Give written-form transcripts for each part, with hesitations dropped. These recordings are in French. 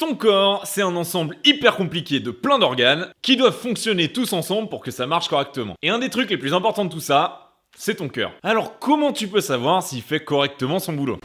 Ton corps, c'est un ensemble hyper compliqué de plein d'organes qui doivent fonctionner tous ensemble pour que ça marche correctement. Et un des trucs les plus importants de tout ça, c'est ton cœur. Alors comment tu peux savoir s'il fait correctement son boulot ?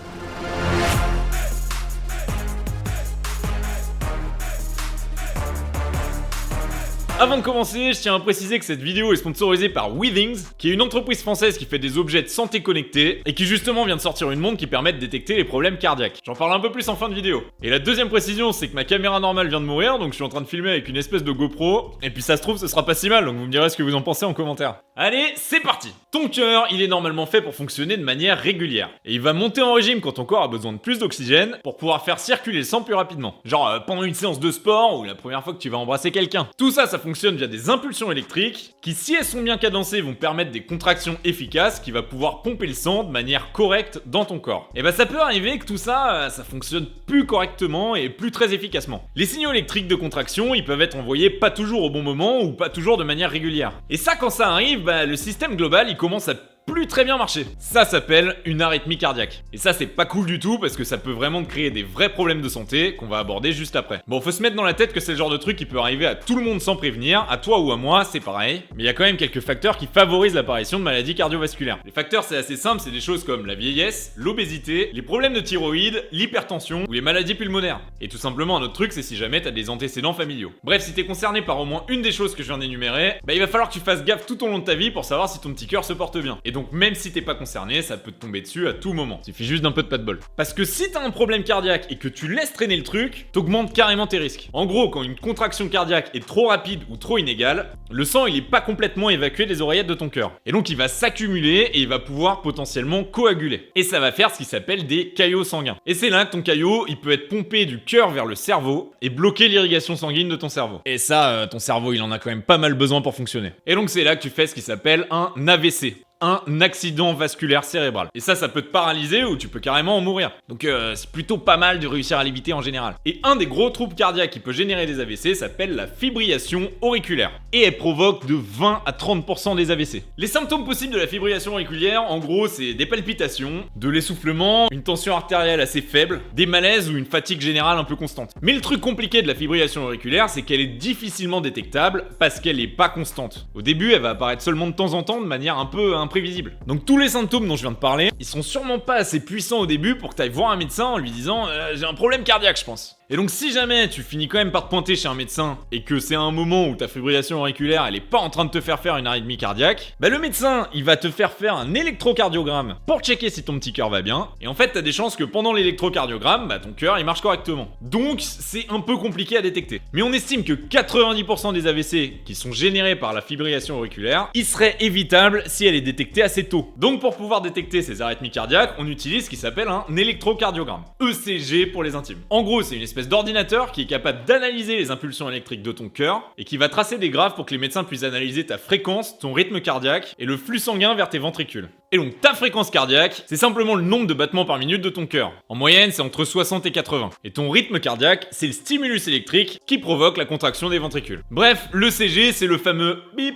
Avant de commencer, je tiens à préciser que cette vidéo est sponsorisée par Withings, qui est une entreprise française qui fait des objets de santé connectés et qui justement vient de sortir une montre qui permet de détecter les problèmes cardiaques. J'en parle un peu plus en fin de vidéo. Et la deuxième précision, c'est que ma caméra normale vient de mourir, donc je suis en train de filmer avec une espèce de GoPro, et puis ça se trouve ce sera pas si mal, donc vous me direz ce que vous en pensez en commentaire. Allez, c'est parti. Ton cœur, il est normalement fait pour fonctionner de manière régulière, et il va monter en régime quand ton corps a besoin de plus d'oxygène pour pouvoir faire circuler le sang plus rapidement. Genre pendant une séance de sport ou la première fois que tu vas embrasser quelqu'un. Tout ça fonctionne via des impulsions électriques qui, si elles sont bien cadencées, vont permettre des contractions efficaces qui va pouvoir pomper le sang de manière correcte dans ton corps. Et ça peut arriver que tout ça fonctionne plus correctement et plus très efficacement. Les signaux électriques de contraction, ils peuvent être envoyés pas toujours au bon moment ou pas toujours de manière régulière. Et ça, quand ça arrive, le système global, il commence à plus très bien marcher. Ça s'appelle une arythmie cardiaque. Et ça, c'est pas cool du tout parce que ça peut vraiment te créer des vrais problèmes de santé qu'on va aborder juste après. Bon, faut se mettre dans la tête que c'est le genre de truc qui peut arriver à tout le monde sans prévenir, à toi ou à moi, c'est pareil. Mais il y a quand même quelques facteurs qui favorisent l'apparition de maladies cardiovasculaires. Les facteurs, c'est assez simple, c'est des choses comme la vieillesse, l'obésité, les problèmes de thyroïde, l'hypertension ou les maladies pulmonaires. Et tout simplement, un autre truc, c'est si jamais t'as des antécédents familiaux. Bref, si t'es concerné par au moins une des choses que je viens d'énumérer, il va falloir que tu fasses gaffe tout au long de ta vie pour savoir si ton petit cœur se porte bien. Et donc même si t'es pas concerné, ça peut te tomber dessus à tout moment. Il suffit juste d'un peu de pas de bol. Parce que si t'as un problème cardiaque et que tu laisses traîner le truc, t'augmentes carrément tes risques. En gros, quand une contraction cardiaque est trop rapide ou trop inégale, le sang il est pas complètement évacué des oreillettes de ton cœur. Et donc il va s'accumuler et il va pouvoir potentiellement coaguler. Et ça va faire ce qui s'appelle des caillots sanguins. Et c'est là que ton caillot, il peut être pompé du cœur vers le cerveau et bloquer l'irrigation sanguine de ton cerveau. Et ça, ton cerveau il en a quand même pas mal besoin pour fonctionner. Et donc c'est là que tu fais ce qui s'appelle un AVC. Un accident vasculaire cérébral. Et ça peut te paralyser ou tu peux carrément en mourir. Donc c'est plutôt pas mal de réussir à l'éviter en général. Et un des gros troubles cardiaques qui peut générer des AVC s'appelle la fibrillation auriculaire. Et elle provoque de 20 à 30% des AVC. Les symptômes possibles de la fibrillation auriculaire, en gros, c'est des palpitations, de l'essoufflement, une tension artérielle assez faible, des malaises ou une fatigue générale un peu constante. Mais le truc compliqué de la fibrillation auriculaire, c'est qu'elle est difficilement détectable parce qu'elle est pas constante. Au début, elle va apparaître seulement de temps en temps de manière un peu imprévisible. Donc tous les symptômes dont je viens de parler, ils sont sûrement pas assez puissants au début pour que tu ailles voir un médecin en lui disant j'ai un problème cardiaque je pense. Et donc si jamais tu finis quand même par te pointer chez un médecin et que c'est un moment où ta fibrillation auriculaire elle est pas en train de te faire faire une arythmie cardiaque, le médecin il va te faire faire un électrocardiogramme pour checker si ton petit cœur va bien. Et en fait t'as des chances que pendant l'électrocardiogramme, ton cœur il marche correctement. Donc c'est un peu compliqué à détecter. Mais on estime que 90% des AVC qui sont générés par la fibrillation auriculaire, ils seraient évitables si elle est détectée assez tôt. Donc pour pouvoir détecter ces arythmies cardiaques, on utilise ce qui s'appelle un électrocardiogramme. ECG pour les intimes. En gros c'est une espèce d'ordinateur qui est capable d'analyser les impulsions électriques de ton cœur et qui va tracer des graphes pour que les médecins puissent analyser ta fréquence, ton rythme cardiaque et le flux sanguin vers tes ventricules. Et donc ta fréquence cardiaque, c'est simplement le nombre de battements par minute de ton cœur. En moyenne, c'est entre 60 et 80. Et ton rythme cardiaque, c'est le stimulus électrique qui provoque la contraction des ventricules. Bref, l'ECG, c'est le fameux bip,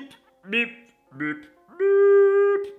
bip, bip,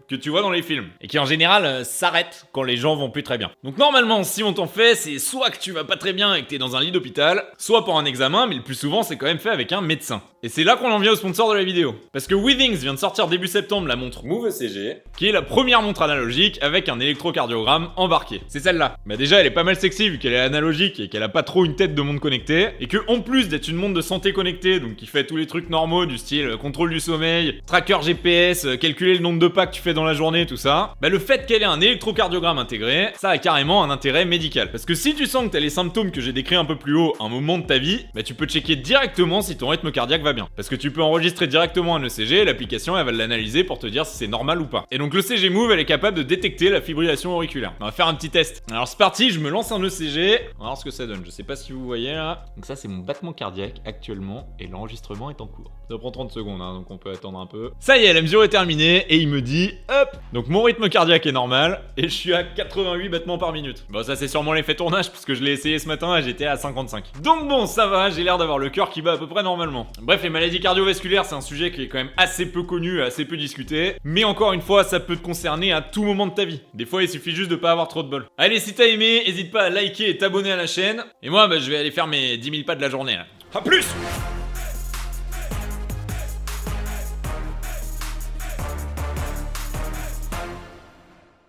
que tu vois dans les films et qui en général s'arrête quand les gens vont plus très bien. Donc normalement si on t'en fait, c'est soit que tu vas pas très bien et que t'es dans un lit d'hôpital, soit pour un examen, mais le plus souvent c'est quand même fait avec un médecin. Et c'est là qu'on en vient au sponsor de la vidéo. Parce que Withings vient de sortir début septembre la montre Move ECG, qui est la première montre analogique avec un électrocardiogramme embarqué. C'est celle-là. Déjà elle est pas mal sexy vu qu'elle est analogique et qu'elle a pas trop une tête de montre connectée, et que en plus d'être une montre de santé connectée, donc qui fait tous les trucs normaux du style contrôle du sommeil, tracker GPS, calculer le nombre de pas que tu fais dans la journée, tout ça, le fait qu'elle ait un électrocardiogramme intégré, ça a carrément un intérêt médical. Parce que si tu sens que t'as les symptômes que j'ai décrits un peu plus haut à un moment de ta vie, tu peux checker directement si ton rythme cardiaque va bien. Parce que tu peux enregistrer directement un ECG et l'application elle va l'analyser pour te dire si c'est normal ou pas. Et donc l'ECG Move elle est capable de détecter la fibrillation auriculaire. On va faire un petit test. Alors c'est parti, je me lance un ECG, on va voir ce que ça donne. Je sais pas si vous voyez là. Donc ça c'est mon battement cardiaque actuellement et l'enregistrement est en cours. Ça prend 30 secondes donc on peut attendre un peu. Ça y est, la mesure est terminée et il me dit hop. Donc mon rythme cardiaque est normal et je suis à 88 battements par minute. Bon ça c'est sûrement l'effet tournage parce que je l'ai essayé ce matin et j'étais à 55. Donc bon ça va, j'ai l'air d'avoir le cœur qui bat à peu près normalement. Bref les maladies cardiovasculaires, c'est un sujet qui est quand même assez peu connu, assez peu discuté. Mais encore une fois, ça peut te concerner à tout moment de ta vie. Des fois, il suffit juste de pas avoir trop de bol. Allez, si t'as aimé, n'hésite pas à liker et t'abonner à la chaîne. Et moi, je vais aller faire mes 10 000 pas de la journée là. A plus!